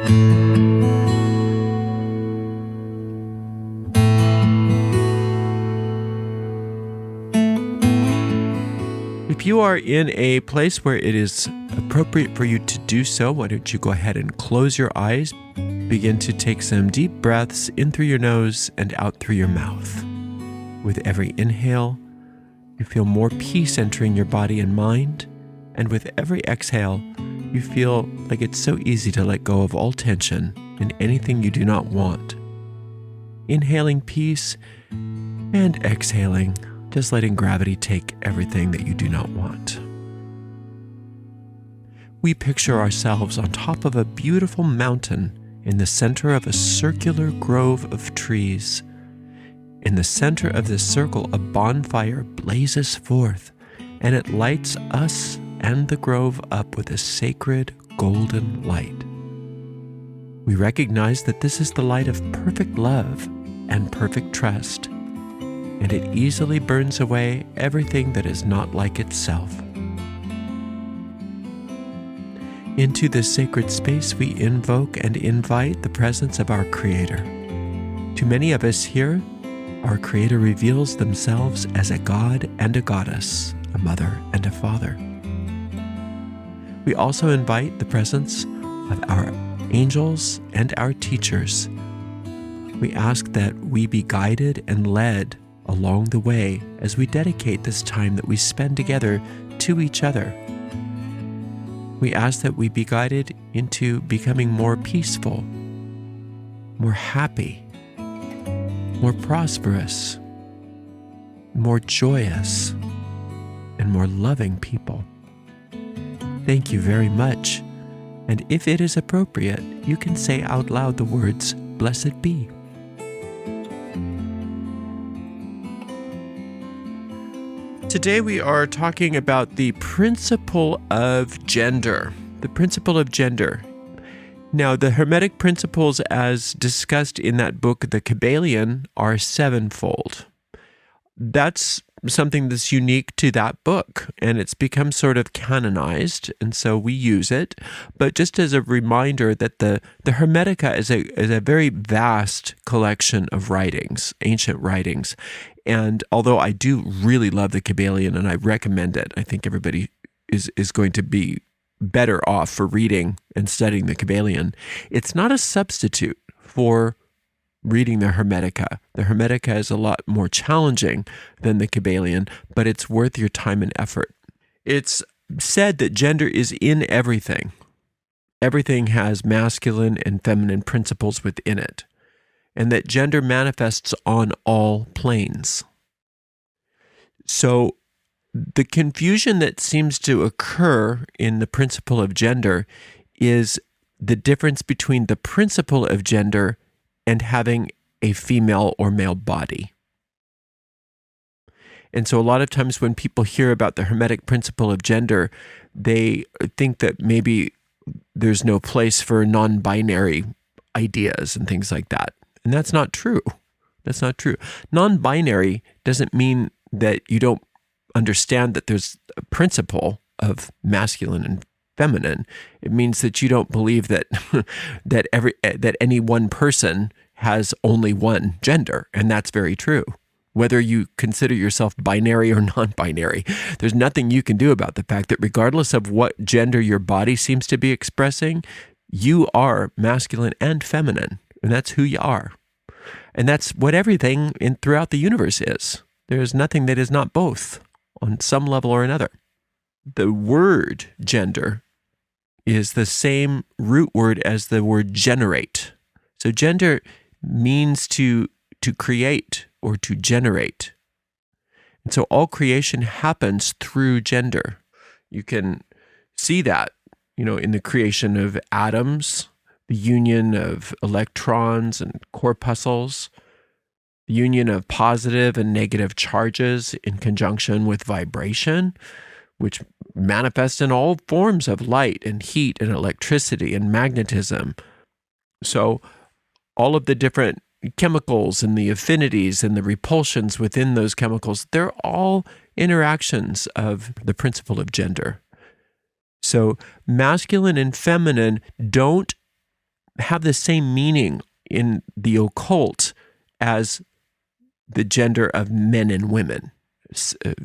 If you are in a place where it is appropriate for you to do so, why don't you go ahead and close your eyes, begin to take some deep breaths in through your nose and out through your mouth. With every inhale, you feel more peace entering your body and mind, and with every exhale, you feel like it's so easy to let go of all tension and anything you do not want. Inhaling peace and exhaling, just letting gravity take everything that you do not want. We picture ourselves on top of a beautiful mountain in the center of a circular grove of trees. In the center of this circle, a bonfire blazes forth, and it lights us and the grove up with a sacred golden light. We recognize that this is the light of perfect love and perfect trust, and it easily burns away everything that is not like itself. Into this sacred space, we invoke and invite the presence of our Creator. To many of us here, our Creator reveals themselves as a God and a goddess, a mother and a father. We also invite the presence of our angels and our teachers. We ask that we be guided and led along the way as we dedicate this time that we spend together to each other. We ask that we be guided into becoming more peaceful, more happy, more prosperous, more joyous, and more loving people. Thank you very much. And if it is appropriate, you can say out loud the words, "Blessed be." Today we are talking about the principle of gender. The principle of gender. Now, the Hermetic principles as discussed in that book, The Kybalion, are sevenfold. That's something that's unique to that book, and it's become sort of canonized, and so we use it. But just as a reminder that the Hermetica is a very vast collection of writings, ancient writings. And although I do really love the Kybalion and I recommend it, I think everybody is going to be better off for reading and studying the Kybalion. It's not a substitute for reading the Hermetica. The Hermetica is a lot more challenging than the Kybalion, but it's worth your time and effort. It's said that gender is in everything. Everything has masculine and feminine principles within it, and that gender manifests on all planes. So the confusion that seems to occur in the principle of gender is the difference between the principle of gender and having a female or male body. And so a lot of times when people hear about the Hermetic principle of gender, they think that maybe there's no place for non-binary ideas and things like that. And that's not true. That's not true. Non-binary doesn't mean that you don't understand that there's a principle of masculine and feminine. It means that you don't believe that that any one person has only one gender, and that's very true. Whether you consider yourself binary or non-binary, there's nothing you can do about the fact that regardless of what gender your body seems to be expressing, you are masculine and feminine, and that's who you are. And that's what everything throughout the universe is. There is nothing that is not both on some level or another. The word gender is the same root word as the word generate. So gender means to create or to generate. And so all creation happens through gender. You can see that, in the creation of atoms, the union of electrons and corpuscles, the union of positive and negative charges in conjunction with vibration, which manifests in all forms of light and heat and electricity and magnetism. So all of the different chemicals and the affinities and the repulsions within those chemicals, they're all interactions of the principle of gender. So masculine and feminine don't have the same meaning in the occult as the gender of men and women,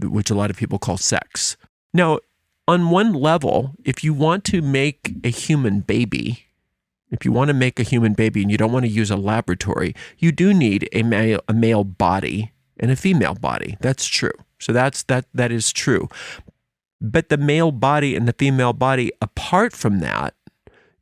which a lot of people call sex. Now, on one level, if you want to make a human baby, and you don't want to use a laboratory, you do need a male body and a female body. That's true. So that is true. But the male body and the female body, apart from that,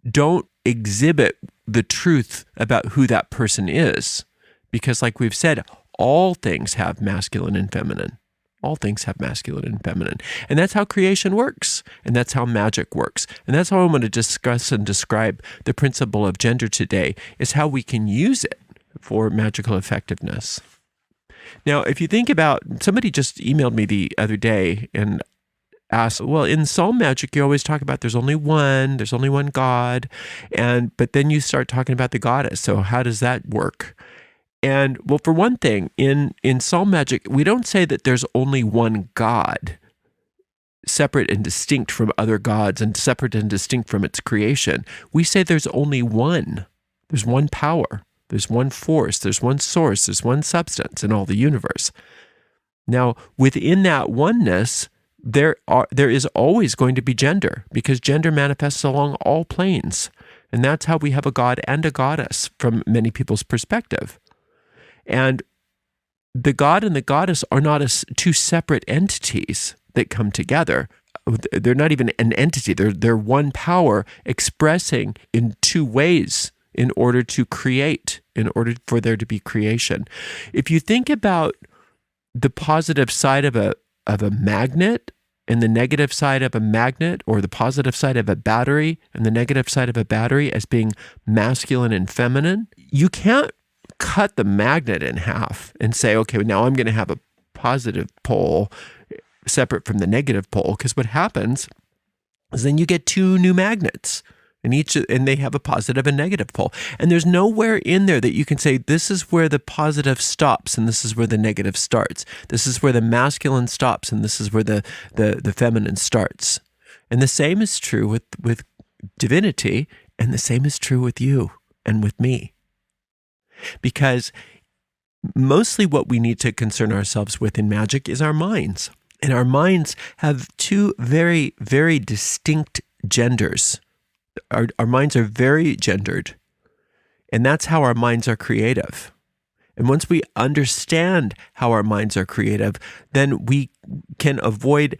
don't exhibit the truth about who that person is. Because like we've said, all things have masculine and feminine. All things have masculine and feminine. And that's how creation works. And that's how magic works. And that's how I want to discuss and describe the principle of gender today, is how we can use it for magical effectiveness. Now, if you think about, somebody just emailed me the other day and asked, well, in soul magic, you always talk about there's only one God, but then you start talking about the goddess. So how does that work? And well, for one thing, in soul magic, we don't say that there's only one God, separate and distinct from other gods and separate and distinct from its creation. We say there's only one. There's one power. There's one force. There's one source. There's one substance in all the universe. Now, within that oneness, there is always going to be gender, because gender manifests along all planes. And that's how we have a god and a goddess from many people's perspective. And the god and the goddess are not two separate entities that come together. They're not even an entity. They're one power expressing in two ways in order to create, in order for there to be creation. If you think about the positive side of a magnet and the negative side of a magnet, or the positive side of a battery and the negative side of a battery as being masculine and feminine, you can't cut the magnet in half and say, okay, now I'm going to have a positive pole separate from the negative pole, because what happens is then you get two new magnets, and they have a positive and negative pole. And there's nowhere in there that you can say, this is where the positive stops and this is where the negative starts. This is where the masculine stops and this is where the feminine starts. And the same is true with divinity, and the same is true with you and with me. Because mostly what we need to concern ourselves with in magic is our minds. And our minds have two very, very distinct genders. Our minds are very gendered. And that's how our minds are creative. And once we understand how our minds are creative, then we can avoid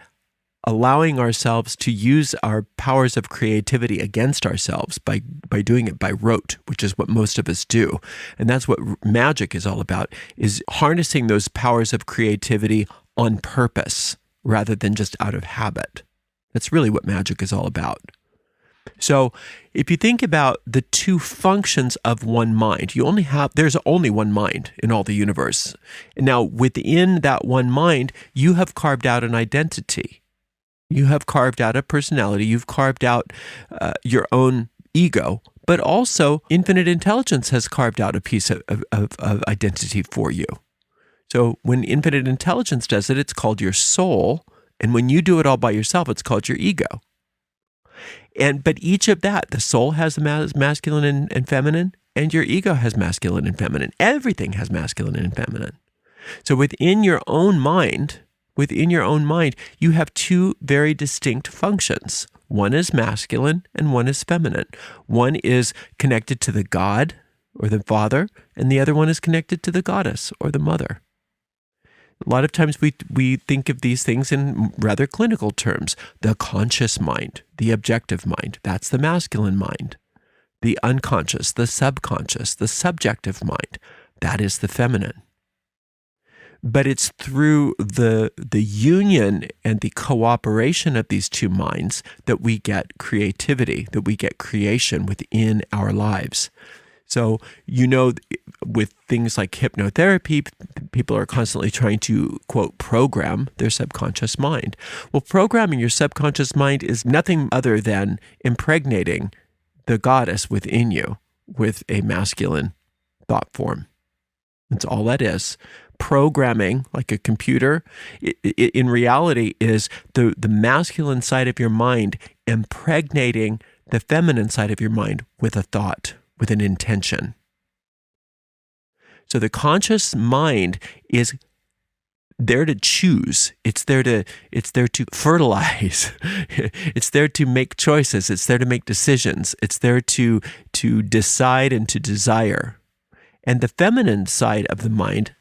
allowing ourselves to use our powers of creativity against ourselves by doing it by rote, which is what most of us do. And that's what magic is all about, is harnessing those powers of creativity on purpose rather than just out of habit. That's really what magic is all about. So if you think about the two functions of one mind, there's only one mind in all the universe. And now within that one mind, you have carved out an identity. You have carved out a personality. You've carved out your own ego, but also infinite intelligence has carved out a piece of identity for you. So when infinite intelligence does it, it's called your soul. And when you do it all by yourself, it's called your ego. But each of that, the soul has masculine and feminine, and your ego has masculine and feminine. Everything has masculine and feminine. So within your own mind, you have two very distinct functions. One is masculine and one is feminine. One is connected to the God or the Father, and the other one is connected to the goddess or the mother. A lot of times we think of these things in rather clinical terms. The conscious mind, the objective mind, that's the masculine mind. The unconscious, the subconscious, the subjective mind, that is the feminine. But it's through the union and the cooperation of these two minds that we get creativity, that we get creation within our lives. So, with things like hypnotherapy, people are constantly trying to, quote, program their subconscious mind. Well, programming your subconscious mind is nothing other than impregnating the goddess within you with a masculine thought form. That's all that is. Programming, like a computer, in reality is the masculine side of your mind impregnating the feminine side of your mind with a thought. with an intention. So the conscious mind is there to choose. It's there to fertilize. It's there to make choices. It's there to make decisions. It's there to decide and to desire. And the feminine side of the mind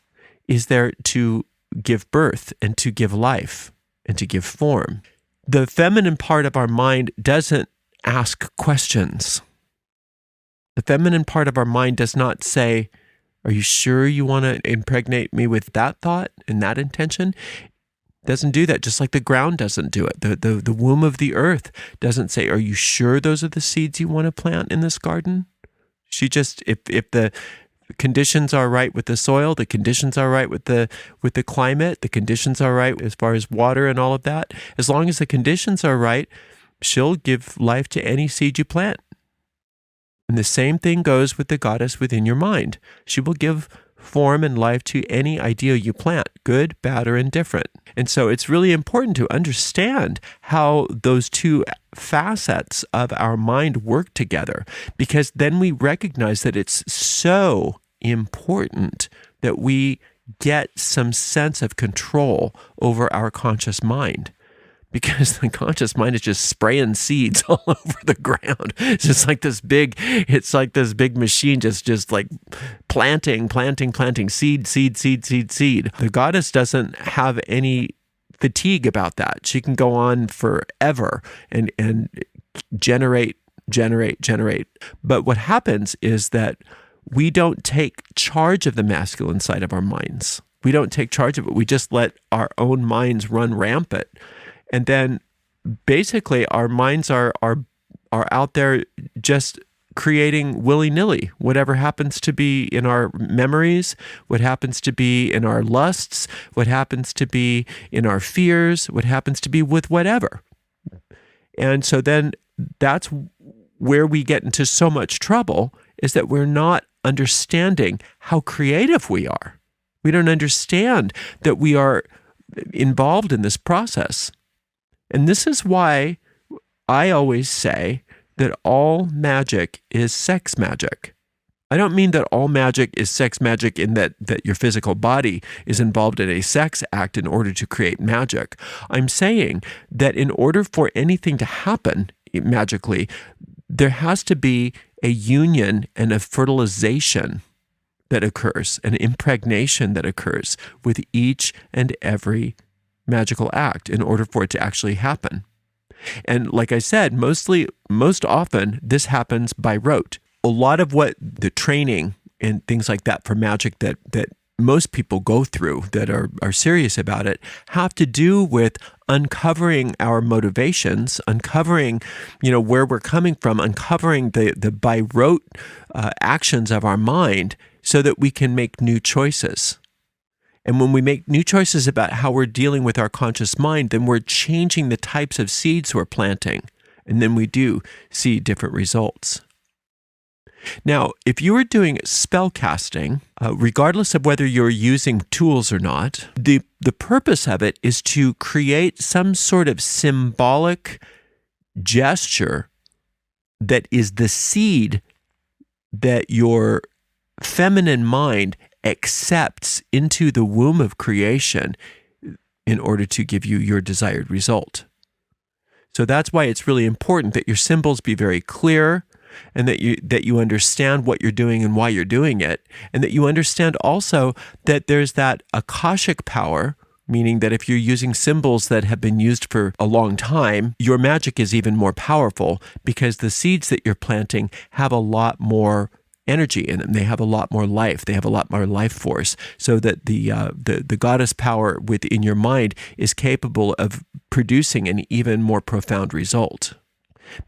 is there to give birth and to give life and to give form. The feminine part of our mind doesn't ask questions. The feminine part of our mind does not say, "Are you sure you want to impregnate me with that thought and that intention?" It doesn't do that, just like the ground doesn't do it. The womb of the earth doesn't say, "Are you sure those are the seeds you want to plant in this garden?" She just, if the conditions are right with the soil, the conditions are right with the climate, the conditions are right as far as water and all of that, as long as the conditions are right, she'll give life to any seed you plant. And the same thing goes with the goddess within your mind. She will give form and life to any idea you plant, good, bad, or indifferent. And so it's really important to understand how those two facets of our mind work together, because then we recognize that it's so important that we get some sense of control over our conscious mind. Because the conscious mind is just spraying seeds all over the ground. It's just like this big machine just like planting seed. The goddess doesn't have any fatigue about that. She can go on forever and generate. But what happens is that we don't take charge of the masculine side of our minds. We don't take charge of it. We just let our own minds run rampant. And then basically our minds are out there just creating willy-nilly, whatever happens to be in our memories, what happens to be in our lusts, what happens to be in our fears, what happens to be with whatever. And so then that's where we get into so much trouble, is that we're not understanding how creative we are. We don't understand that we are involved in this process. And this is why I always say that all magic is sex magic. I don't mean that all magic is sex magic in that your physical body is involved in a sex act in order to create magic. I'm saying that in order for anything to happen magically, there has to be a union and a fertilization that occurs, an impregnation that occurs with each and every magical act in order for it to actually happen. And like I said, most often this happens by rote. A lot of what the training and things like that for magic that most people go through that are serious about it have to do with uncovering our motivations, uncovering, where we're coming from, uncovering the by rote actions of our mind so that we can make new choices. And when we make new choices about how we're dealing with our conscious mind, then we're changing the types of seeds we're planting. And then we do see different results. Now, if you are doing spell casting, regardless of whether you're using tools or not, the purpose of it is to create some sort of symbolic gesture that is the seed that your feminine mind accepts into the womb of creation in order to give you your desired result. So that's why it's really important that your symbols be very clear, and that you understand what you're doing and why you're doing it, and that you understand also that there's that Akashic power, meaning that if you're using symbols that have been used for a long time, your magic is even more powerful because the seeds that you're planting have a lot more energy in them. They have a lot more life. They have a lot more life force, so that the goddess power within your mind is capable of producing an even more profound result.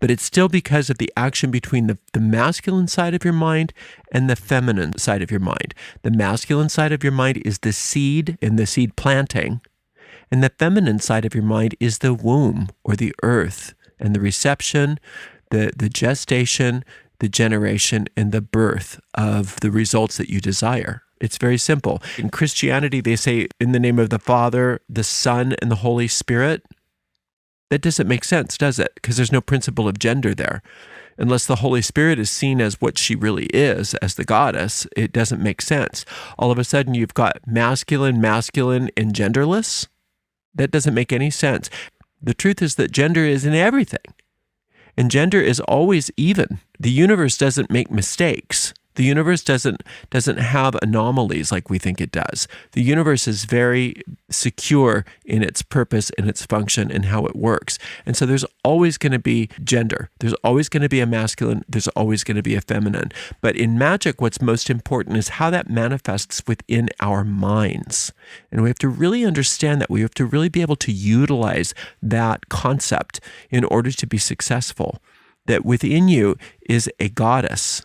But it's still because of the action between the masculine side of your mind and the feminine side of your mind. The masculine side of your mind is the seed and the seed planting, and the feminine side of your mind is the womb or the earth and the reception, the gestation, the generation, and the birth of the results that you desire. It's very simple. In Christianity, they say, in the name of the Father, the Son, and the Holy Spirit. That doesn't make sense, does it? Because there's no principle of gender there. Unless the Holy Spirit is seen as what she really is, as the goddess, it doesn't make sense. All of a sudden, you've got masculine, and genderless. That doesn't make any sense. The truth is that gender is in everything, and gender is always even. The universe doesn't make mistakes. The universe doesn't have anomalies like we think it does. The universe is very secure in its purpose and its function and how it works. And so there's always going to be gender. There's always going to be a masculine. There's always going to be a feminine. But in magic, what's most important is how that manifests within our minds. And we have to really understand that. We have to really be able to utilize that concept in order to be successful. That within you is a goddess,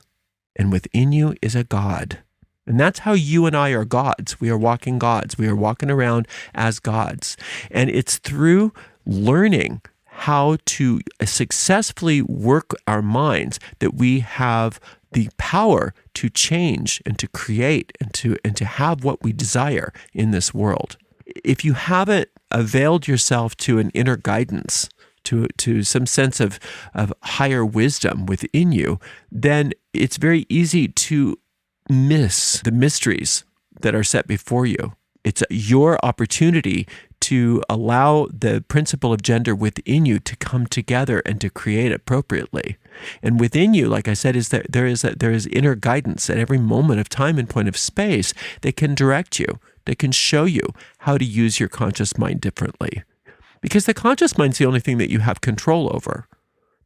and within you is a God. And that's how you and I are gods. We are walking gods. We are walking around as gods. And it's through learning how to successfully work our minds that we have the power to change and to create and to have what we desire in this world. If you haven't availed yourself to an inner guidance, to some sense of higher wisdom within you, then it's very easy to miss the mysteries that are set before you. It's your opportunity to allow the principle of gender within you to come together and to create appropriately. And within you, like I said, is that there is inner guidance at every moment of time and point of space that can direct you, that can show you how to use your conscious mind differently. Because the conscious mind's the only thing that you have control over.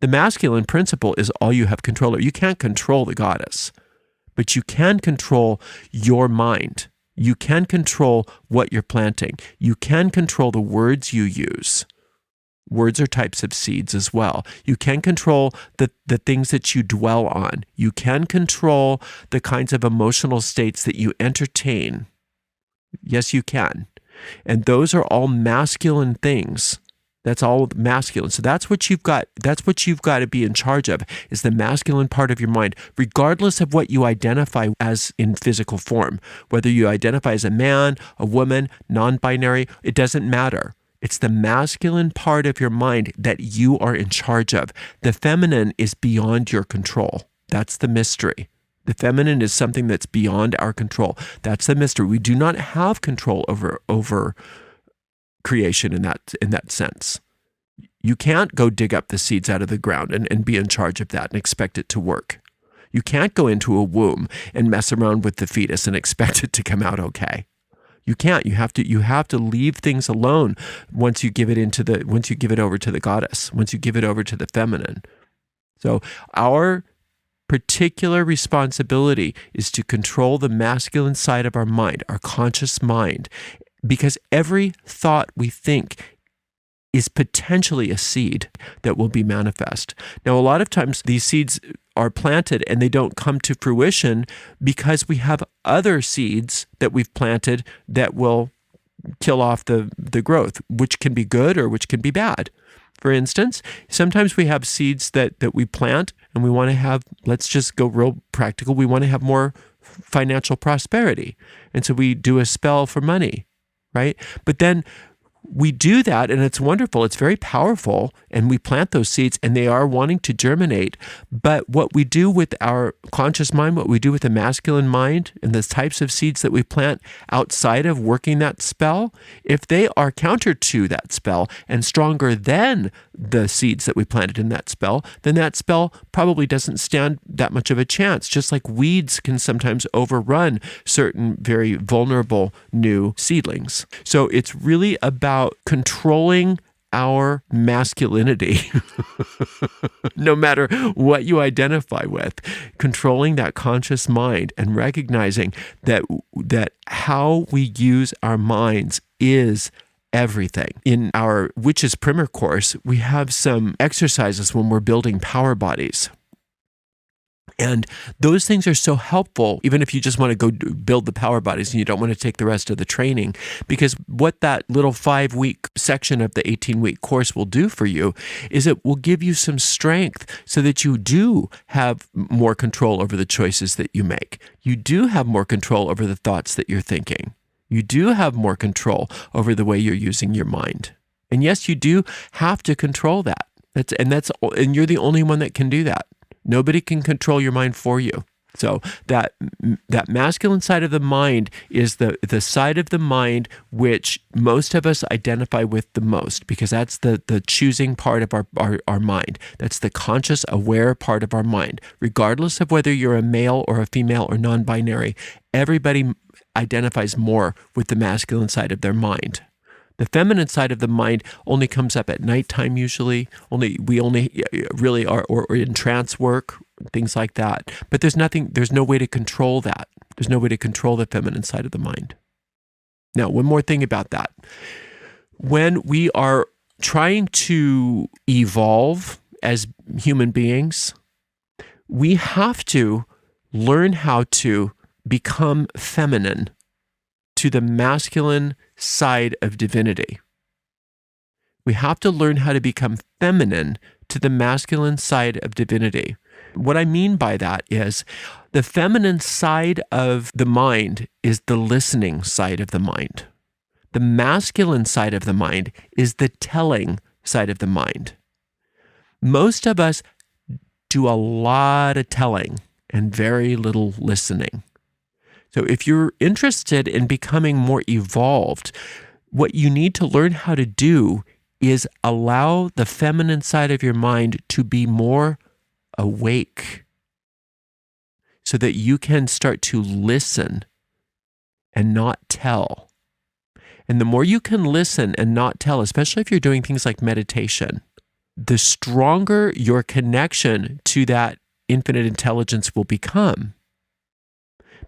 The masculine principle is all you have control over. You can't control the goddess, but you can control your mind. You can control what you're planting. You can control the words you use. Words are types of seeds as well. You can control the things that you dwell on. You can control the kinds of emotional states that you entertain. Yes, you can. And those are all masculine things. That's all masculine. So that's what you've got. That's what you've got to be in charge of, is the masculine part of your mind, regardless of what you identify as in physical form. Whether you identify as a man, a woman, non-binary, it doesn't matter. It's the masculine part of your mind that you are in charge of. The feminine is beyond your control. That's the mystery. The feminine is something that's beyond our control. That's the mystery. We do not have control over creation in that sense. You can't go dig up the seeds out of the ground and be in charge of that and expect it to work. You can't go into a womb and mess around with the fetus and expect it to come out okay. You can't. You have to leave things alone once you give it over to the goddess, once you give it over to the feminine. So our particular responsibility is to control the masculine side of our mind, our conscious mind, because every thought we think is potentially a seed that will be manifest. Now, a lot of times these seeds are planted and they don't come to fruition because we have other seeds that we've planted that will kill off the growth, which can be good or which can be bad. For instance, sometimes we have seeds that we plant and we want to have, let's just go real practical, we want to have more financial prosperity. And so we do a spell for money, right? But then we do that and it's wonderful. It's very powerful. And we plant those seeds and they are wanting to germinate. But what we do with our conscious mind, what we do with the masculine mind and the types of seeds that we plant outside of working that spell, if they are counter to that spell and stronger than the seeds that we planted in that spell, then that spell probably doesn't stand that much of a chance. Just like weeds can sometimes overrun certain very vulnerable new seedlings. So it's really about controlling our masculinity, no matter what you identify with, controlling that conscious mind and recognizing that how we use our minds is everything. In our Witch's Primer course, we have some exercises when we're building power bodies. And those things are so helpful, even if you just want to go build the power bodies and you don't want to take the rest of the training, because what that little 5-week section of the 18-week course will do for you is it will give you some strength so that you do have more control over the choices that you make. You do have more control over the thoughts that you're thinking. You do have more control over the way you're using your mind. And yes, you do have to control that. And you're the only one that can do that. Nobody can control your mind for you. So that masculine side of the mind is the side of the mind which most of us identify with the most, because that's the choosing part of our mind. That's the conscious, aware part of our mind. Regardless of whether you're a male or a female or non-binary, everybody identifies more with the masculine side of their mind. The feminine side of the mind only comes up at nighttime usually. We only really are, or in trance work, things like that. But there's no way to control that. There's no way to control the feminine side of the mind. Now, one more thing about that. When we are trying to evolve as human beings, we have to learn how to become feminine to the masculine side of divinity. We have to learn how to become feminine to the masculine side of divinity. What I mean by that is the feminine side of the mind is the listening side of the mind. The masculine side of the mind is the telling side of the mind. Most of us do a lot of telling and very little listening. So if you're interested in becoming more evolved, what you need to learn how to do is allow the feminine side of your mind to be more awake so that you can start to listen and not tell. And the more you can listen and not tell, especially if you're doing things like meditation, the stronger your connection to that infinite intelligence will become.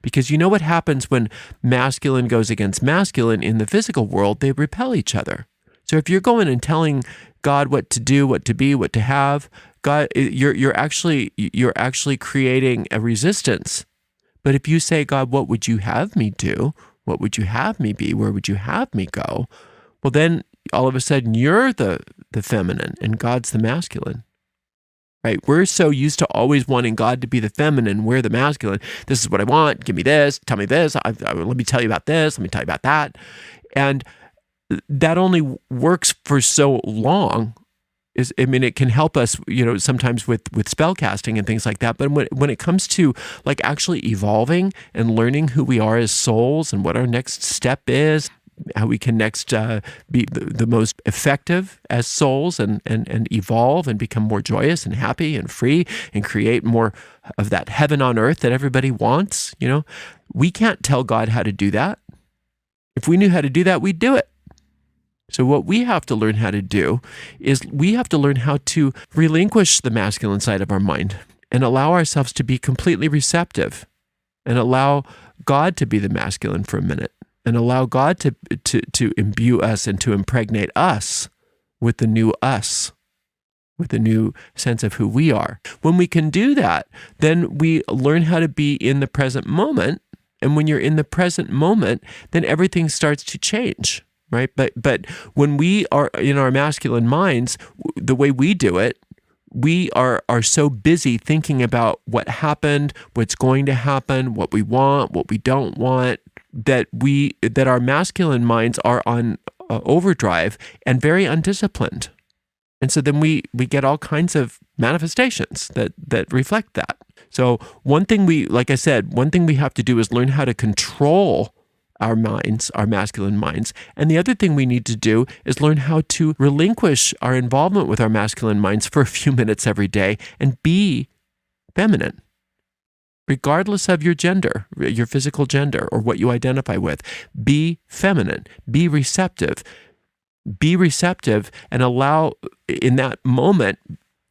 Because you know what happens when masculine goes against masculine in the physical world? They repel each other. So if you're going and telling God what to do, what to be, what to have, God, you're actually creating a resistance. But if you say, God, what would you have me do? What would you have me be? Where would you have me go? Well, then all of a sudden you're the feminine and God's the masculine. Right? We're so used to always wanting God to be the feminine. We're the masculine. This is what I want. Give me this. Tell me this. Let me tell you about this. Let me tell you about that. And that only works for so long. It can help us, sometimes with spell casting and things like that. But when it comes to like actually evolving and learning who we are as souls and what our next step is, how we can next be the most effective as souls and evolve and become more joyous and happy and free and create more of that heaven on earth that everybody wants, we can't tell God how to do that. If we knew how to do that, we'd do it. So what we have to learn how to do is we have to learn how to relinquish the masculine side of our mind and allow ourselves to be completely receptive and allow God to be the masculine for a minute. And allow God to imbue us and to impregnate us with the new us, with the new sense of who we are. When we can do that, then we learn how to be in the present moment. And when you're in the present moment, then everything starts to change, right? But when we are in our masculine minds, the way we do it, we are so busy thinking about what happened, what's going to happen, what we want, what we don't want, that our masculine minds are on overdrive and very undisciplined. And so then we get all kinds of manifestations that reflect that. So one thing we have to do is learn how to control our minds, our masculine minds. And the other thing we need to do is learn how to relinquish our involvement with our masculine minds for a few minutes every day and be feminine. Regardless of your gender, your physical gender, or what you identify with, be feminine, be receptive and allow in that moment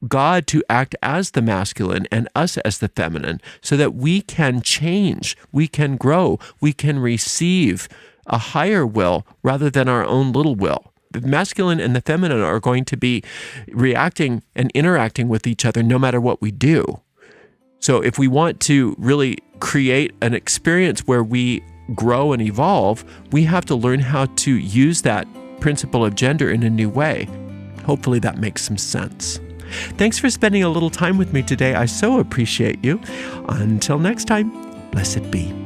God to act as the masculine and us as the feminine so that we can change, we can grow, we can receive a higher will rather than our own little will. The masculine and the feminine are going to be reacting and interacting with each other no matter what we do. So if we want to really create an experience where we grow and evolve, we have to learn how to use that principle of gender in a new way. Hopefully that makes some sense. Thanks for spending a little time with me today. I so appreciate you. Until next time, blessed be.